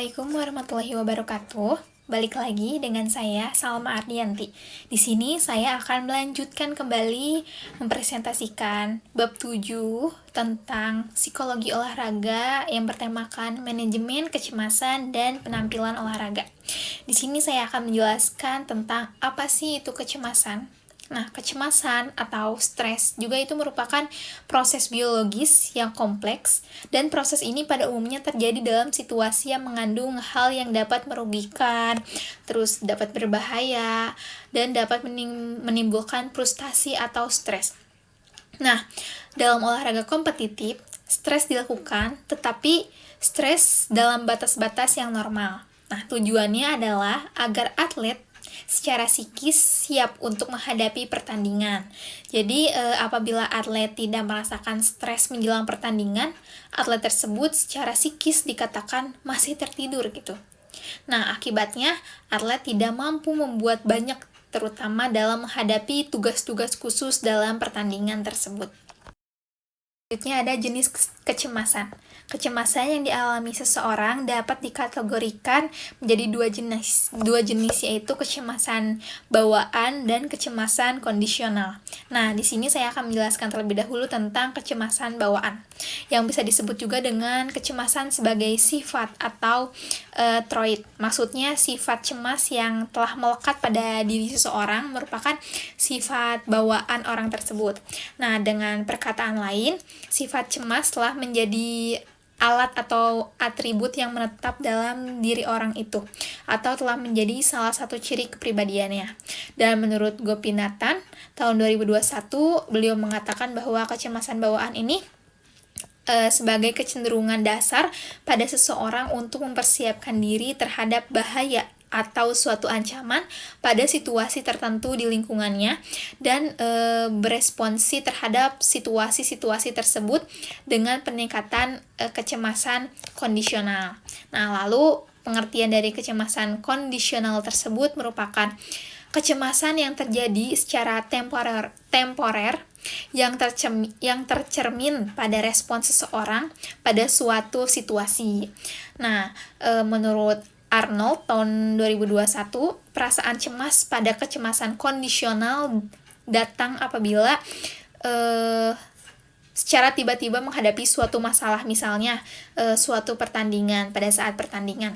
Assalamualaikum warahmatullahi wabarakatuh. Balik lagi dengan saya, Salma Ardianti. Di sini saya akan melanjutkan kembali mempresentasikan bab 7 tentang psikologi olahraga yang bertemakan manajemen kecemasan dan penampilan olahraga. Di sini saya akan menjelaskan tentang apa sih itu kecemasan. Nah, kecemasan atau stres juga itu merupakan proses biologis yang kompleks, dan proses ini pada umumnya terjadi dalam situasi yang mengandung hal yang dapat merugikan, terus dapat berbahaya, dan dapat menimbulkan frustasi atau stres. Nah, dalam olahraga kompetitif, stres dilakukan, tetapi stres dalam batas-batas yang normal. Nah, tujuannya adalah agar atlet secara psikis siap untuk menghadapi pertandingan. Jadi apabila atlet tidak merasakan stres menjelang pertandingan, atlet tersebut secara psikis dikatakan masih tertidur gitu. Nah, akibatnya atlet tidak mampu membuat banyak, terutama dalam menghadapi tugas-tugas khusus dalam pertandingan tersebut. Selanjutnya ada jenis kecemasan. Kecemasan yang dialami seseorang dapat dikategorikan menjadi dua jenis yaitu kecemasan bawaan dan kecemasan kondisional. Nah, di sini saya akan menjelaskan terlebih dahulu tentang kecemasan bawaan, yang bisa disebut juga dengan kecemasan sebagai sifat atau troid. Maksudnya sifat cemas yang telah melekat pada diri seseorang merupakan sifat bawaan orang tersebut. Nah, dengan perkataan lain, sifat cemas telah menjadi alat atau atribut yang menetap dalam diri orang itu, atau telah menjadi salah satu ciri kepribadiannya. Dan menurut Gopinathan, tahun 2021, beliau mengatakan bahwa kecemasan bawaan ini sebagai kecenderungan dasar pada seseorang untuk mempersiapkan diri terhadap bahaya atau suatu ancaman pada situasi tertentu di lingkungannya, dan beresponsi terhadap situasi-situasi tersebut dengan peningkatan kecemasan kondisional. Nah, lalu pengertian dari kecemasan kondisional tersebut merupakan kecemasan yang terjadi secara temporer yang tercermin pada respons seseorang pada suatu situasi. Nah, menurut Arnold tahun 2021, perasaan cemas pada kecemasan kondisional datang apabila secara tiba-tiba menghadapi suatu masalah, misalnya suatu pertandingan pada saat pertandingan.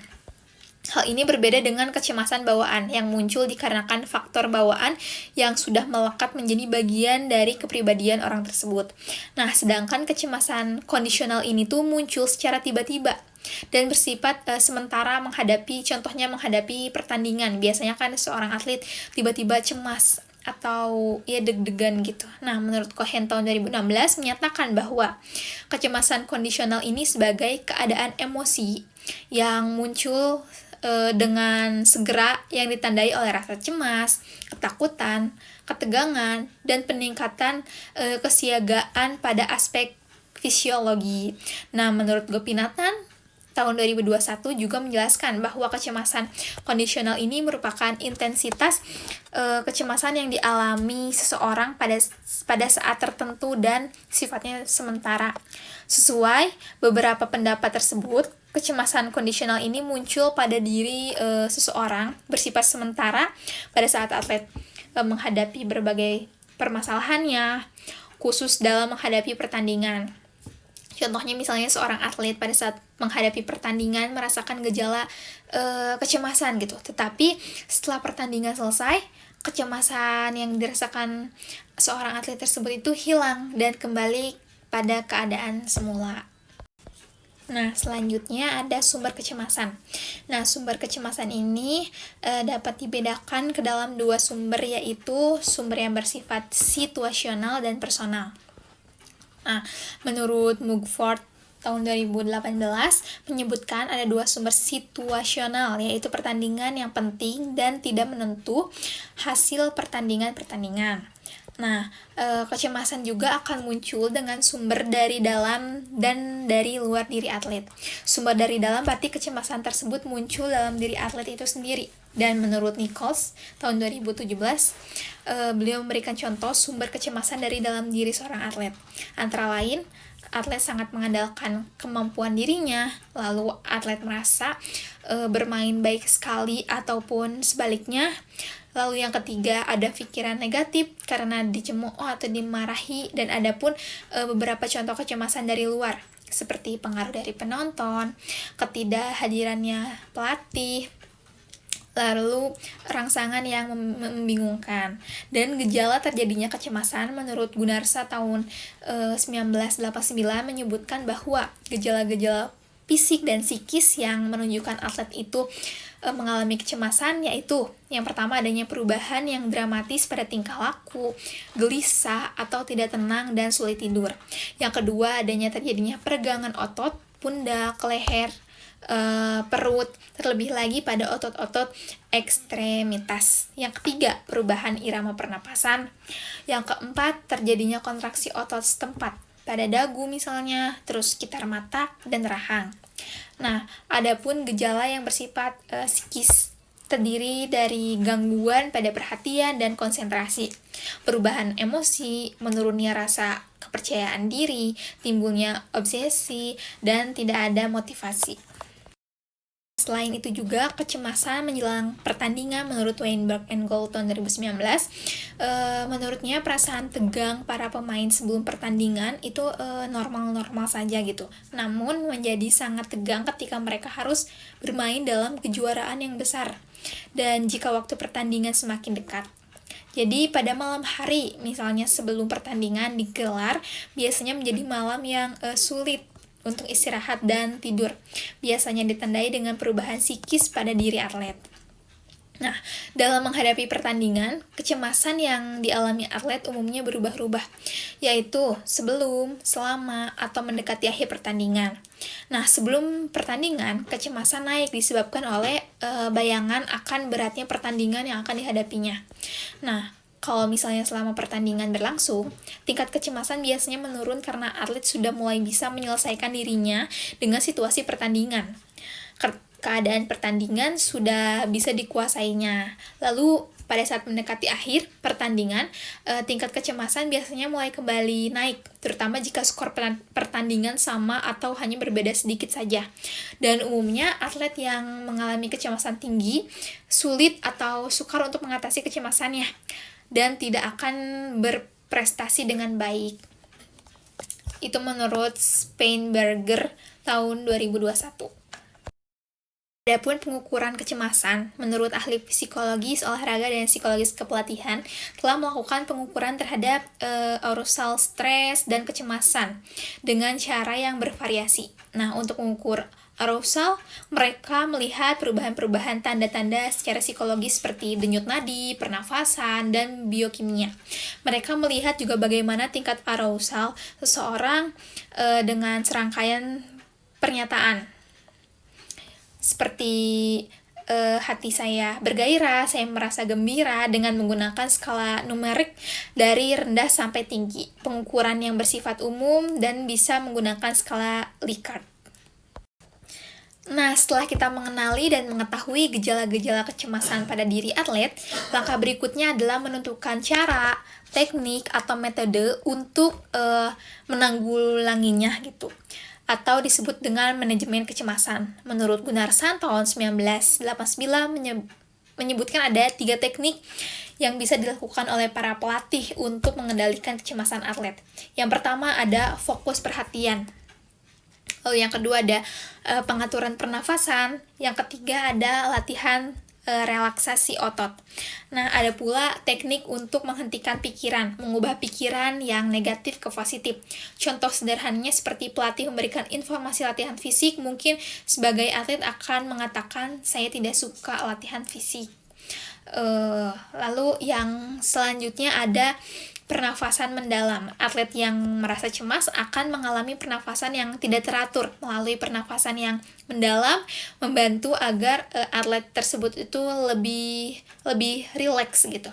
Hal ini berbeda dengan kecemasan bawaan yang muncul dikarenakan faktor bawaan yang sudah melekat menjadi bagian dari kepribadian orang tersebut. Nah, sedangkan kecemasan kondisional ini tuh muncul secara tiba-tiba dan bersifat sementara contohnya menghadapi pertandingan. Biasanya kan seorang atlet tiba-tiba cemas atau ya deg-degan gitu. Nah, menurut Cohen tahun 2016 menyatakan bahwa kecemasan kondisional ini sebagai keadaan emosi yang muncul dengan segera yang ditandai oleh rasa cemas, ketakutan, ketegangan, dan peningkatan kesiagaan pada aspek fisiologi. Nah, menurut Gopinathan tahun 2021 juga menjelaskan bahwa kecemasan kondisional ini merupakan intensitas kecemasan yang dialami seseorang pada saat tertentu dan sifatnya sementara. Sesuai beberapa pendapat tersebut, kecemasan kondisional ini muncul pada diri seseorang bersifat sementara pada saat atlet menghadapi berbagai permasalahannya, khusus dalam menghadapi pertandingan. Contohnya misalnya seorang atlet pada saat menghadapi pertandingan merasakan gejala kecemasan gitu. Tetapi setelah pertandingan selesai, kecemasan yang dirasakan seorang atlet tersebut itu hilang dan kembali pada keadaan semula. Nah, selanjutnya ada sumber kecemasan. Nah, sumber kecemasan ini dapat dibedakan ke dalam dua sumber, yaitu sumber yang bersifat situasional dan personal. Nah, menurut Mugford tahun 2018 menyebutkan ada dua sumber situasional, yaitu pertandingan yang penting dan tidak menentu hasil pertandingan. Nah, kecemasan juga akan muncul dengan sumber dari dalam dan dari luar diri atlet. Sumber dari dalam berarti kecemasan tersebut muncul dalam diri atlet itu sendiri. Dan menurut Nichols tahun 2017, beliau memberikan contoh sumber kecemasan dari dalam diri seorang atlet. Antara lain atlet sangat mengandalkan kemampuan dirinya, lalu atlet merasa bermain baik sekali ataupun sebaliknya. Lalu yang ketiga, ada pikiran negatif karena dicemooh atau dimarahi, dan ada pun beberapa contoh kecemasan dari luar seperti pengaruh dari penonton, ketidakhadirannya pelatih, lalu rangsangan yang membingungkan. Dan gejala terjadinya kecemasan menurut Gunarsa tahun 1989 menyebutkan bahwa gejala-gejala fisik dan psikis yang menunjukkan atlet itu mengalami kecemasan, yaitu yang pertama, adanya perubahan yang dramatis pada tingkah laku, gelisah atau tidak tenang dan sulit tidur. Yang kedua, adanya terjadinya peregangan otot pundak, leher, perut, terlebih lagi pada otot-otot ekstremitas. Yang ketiga, perubahan irama pernapasan. Yang keempat, terjadinya kontraksi otot setempat pada dagu misalnya, terus sekitar mata dan rahang. Nah, adapun gejala yang bersifat psikis terdiri dari gangguan pada perhatian dan konsentrasi, perubahan emosi, menurunnya rasa kepercayaan diri, timbulnya obsesi, dan tidak ada motivasi. Selain itu juga kecemasan menjelang pertandingan menurut Weinberg and Gold tahun 2019, menurutnya perasaan tegang para pemain sebelum pertandingan itu normal-normal saja gitu. Namun menjadi sangat tegang ketika mereka harus bermain dalam kejuaraan yang besar dan jika waktu pertandingan semakin dekat. Jadi pada malam hari misalnya sebelum pertandingan digelar, biasanya menjadi malam yang sulit untuk istirahat dan tidur. Biasanya ditandai dengan perubahan psikis pada diri atlet. Nah, dalam menghadapi pertandingan, kecemasan yang dialami atlet umumnya berubah-ubah, yaitu sebelum, selama, atau mendekati akhir pertandingan. Nah, sebelum pertandingan, kecemasan naik disebabkan oleh bayangan akan beratnya pertandingan yang akan dihadapinya. Nah, kalau misalnya selama pertandingan berlangsung, tingkat kecemasan biasanya menurun karena atlet sudah mulai bisa menyelesaikan dirinya dengan situasi pertandingan. Keadaan pertandingan sudah bisa dikuasainya. Lalu pada saat mendekati akhir pertandingan, tingkat kecemasan biasanya mulai kembali naik, terutama jika skor pertandingan sama atau hanya berbeda sedikit saja. Dan umumnya atlet yang mengalami kecemasan tinggi sulit atau sukar untuk mengatasi kecemasannya dan tidak akan berprestasi dengan baik. Itu menurut Steinberger tahun 2021. Adapun pengukuran kecemasan, menurut ahli psikologis olahraga dan psikologis kepelatihan telah melakukan pengukuran terhadap arousal stres dan kecemasan dengan cara yang bervariasi. Nah, untuk mengukur arousal, mereka melihat perubahan-perubahan tanda-tanda secara psikologis seperti denyut nadi, pernafasan, dan biokimia. Mereka melihat juga bagaimana tingkat arousal seseorang dengan serangkaian pernyataan seperti hati saya bergairah, saya merasa gembira dengan menggunakan skala numerik dari rendah sampai tinggi, pengukuran yang bersifat umum dan bisa menggunakan skala Likert. Nah, setelah kita mengenali dan mengetahui gejala-gejala kecemasan pada diri atlet, langkah berikutnya adalah menentukan cara, teknik, atau metode untuk menanggulanginya gitu, atau disebut dengan manajemen kecemasan. Menurut Gunarsa tahun 1989 menyebutkan ada 3 teknik yang bisa dilakukan oleh para pelatih untuk mengendalikan kecemasan atlet. Yang pertama ada fokus perhatian. Lalu yang kedua ada pengaturan pernafasan. Yang ketiga ada latihan relaksasi otot. Nah, ada pula teknik untuk menghentikan pikiran, mengubah pikiran yang negatif ke positif. Contoh sederhananya seperti pelatih memberikan informasi latihan fisik, mungkin sebagai atlet akan mengatakan, saya tidak suka latihan fisik. Lalu yang selanjutnya ada pernafasan mendalam. Atlet yang merasa cemas akan mengalami pernafasan yang tidak teratur. Melalui pernafasan yang mendalam membantu agar atlet tersebut itu lebih rileks gitu.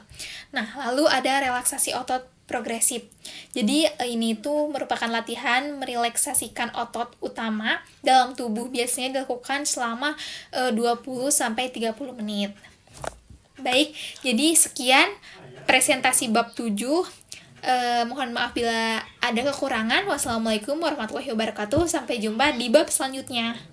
Nah, lalu ada relaksasi otot progresif. Jadi ini tuh merupakan latihan merelaksasikan otot utama dalam tubuh, biasanya dilakukan selama 20-30 menit. Baik, jadi sekian presentasi bab 7 Mohon maaf bila ada kekurangan. Wassalamualaikum warahmatullahi wabarakatuh. Sampai jumpa di bab selanjutnya.